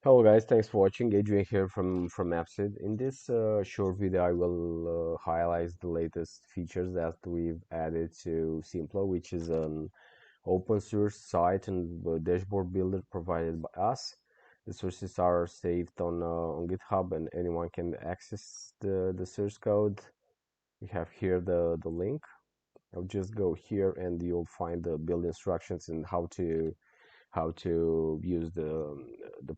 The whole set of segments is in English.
Hello guys, thanks for watching. Adrian here from Appsid. In this short video, I will highlight the latest features that we've added to Simpllo, which is an open source site and dashboard builder provided by us. The sources are saved on GitHub, and anyone can access the source code. We have here the link. I'll just go here, and you'll find the build instructions and how to use the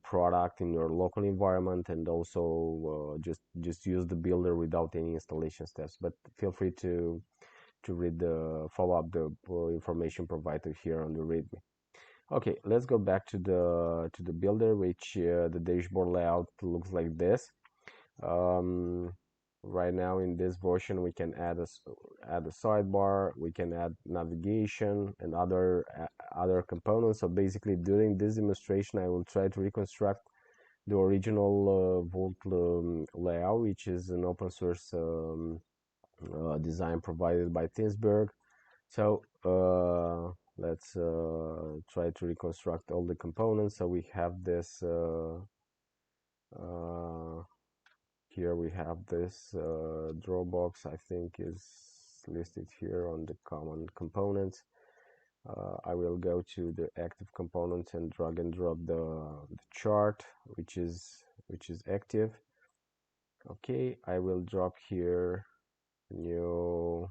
product in your local environment, and also just use the builder without any installation steps. But feel free to read the follow up the information provided here on the readme. Okay, let's go back to the builder, which the dashboard layout looks like this. um, right now in this version we can add a sidebar, we can add navigation and other components. So basically during this demonstration I will try to reconstruct the original Vault layout, which is an open source design provided by Thinsberg. So let's try to reconstruct all the components. So we have this uh, here we have this Dropbox, I think is listed here on the common components. I will go to the active components and drag and drop the chart, which is active. Okay, I will drop here new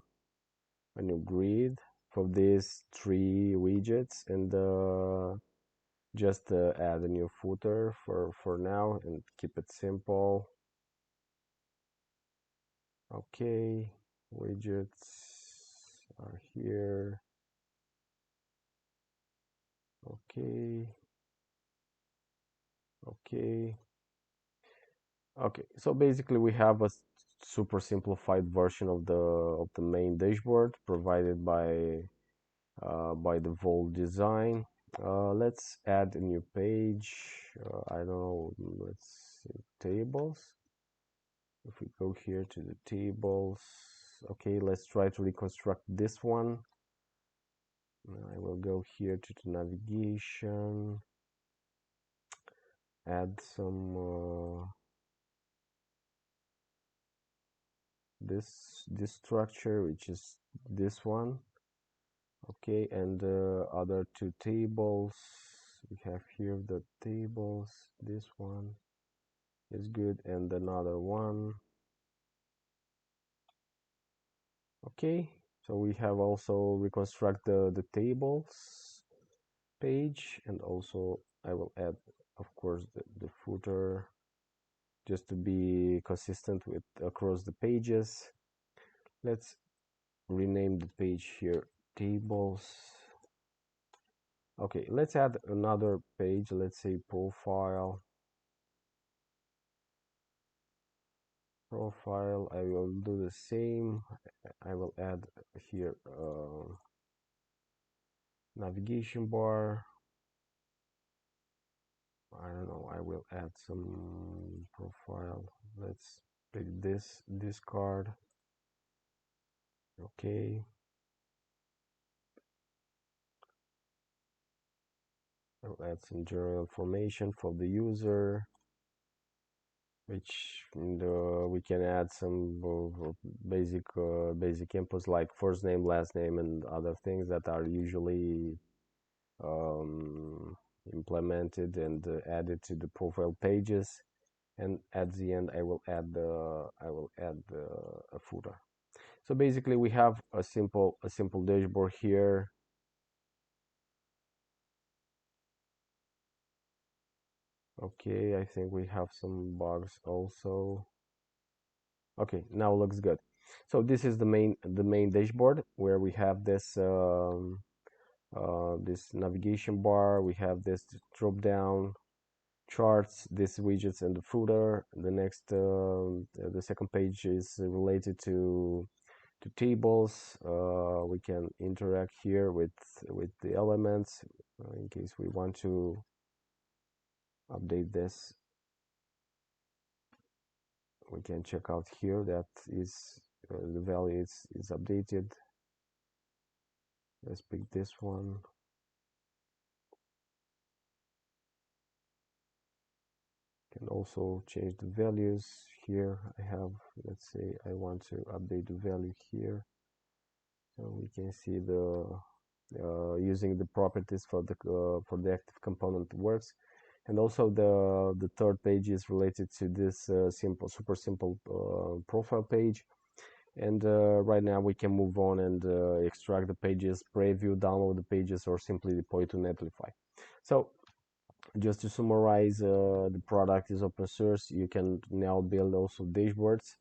a new grid for these three widgets, and just add a new footer for now and keep it simple. Okay, widgets are here. Okay, okay, okay. So basically, we have a super simplified version of the main dashboard provided by the Volt design. Let's add a new page. I don't know. Let's see, tables. If we go here to the tables, okay, let's try to reconstruct this one. I will go here to the navigation, add some this structure, which is this one. Okay, and the other two tables, we have here the tables. This one is good, and another one. Okay, so we have also reconstruct the tables page, and also I will add, of course, the footer, just to be consistent with across the pages. Let's rename the page here tables. Okay, let's add another page. Let's say profile. I will do the same. I will add here navigation bar. I don't know, I will add some profile. Let's pick this card. Okay, I'll add some general information for the user, which we can add some basic inputs like first name, last name, and other things that are usually um, implemented and added to the profile pages. And at the end I will add a footer. So basically we have a simple dashboard here. Okay, I think we have some bugs also. Okay, now looks good. So this is the main dashboard, where we have this navigation bar, we have this drop down charts, this widgets, and the footer. The second page is related to tables. We can interact here with the elements in case we want to update this. We can check out here that is the value is updated. Let's pick this one. also change the values here. I have, let's say I want to update the value here, so we can see the using the properties for the active component works. And also the third page is related to this super simple profile page. And right now we can move on and extract the pages, preview, download the pages, or simply deploy to Netlify. So just to summarize, the product is open source. You can now build also dashboards.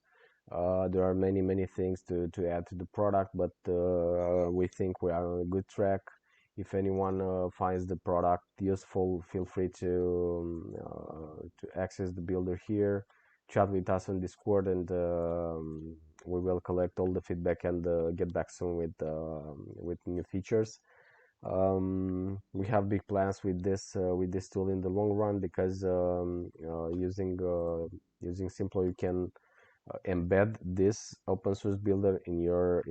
There are many things to add to the product, but we think we are on a good track. If anyone finds the product useful, feel free to access the builder here, chat with us on Discord, and we will collect all the feedback and get back soon with new features. We have big plans with this tool in the long run, because using Simpllo, you can embed this open source builder in your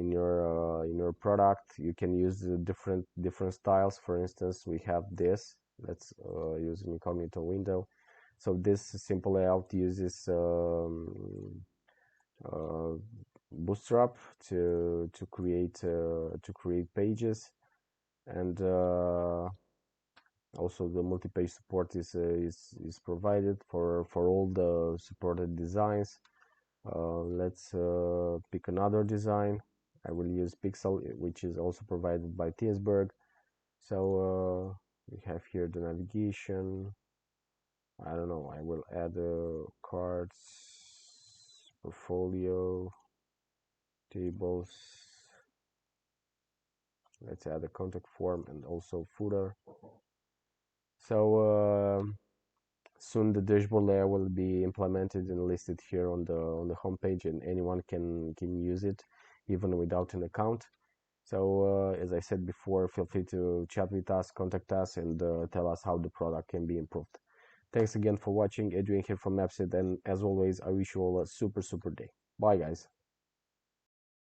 product. You can use the different styles. For instance, we have this. Let's use an incognito window. So this simple layout uses uh, Bootstrap to create pages. And also the multi-page support is provided for all the supported designs. Let's pick another design. I will use Pixel, which is also provided by Teesberg. So we have here the navigation. I don't know, I will add cards, portfolio, tables. Let's add a contact form and also footer. So soon the dashboard layer will be implemented and listed here on the home page, and anyone can use it even without an account. So as I said before, feel free to chat with us, contact us, and tell us how the product can be improved. Thanks again for watching. Adrian here from Mapset, and as always, I wish you all a super day. Bye guys.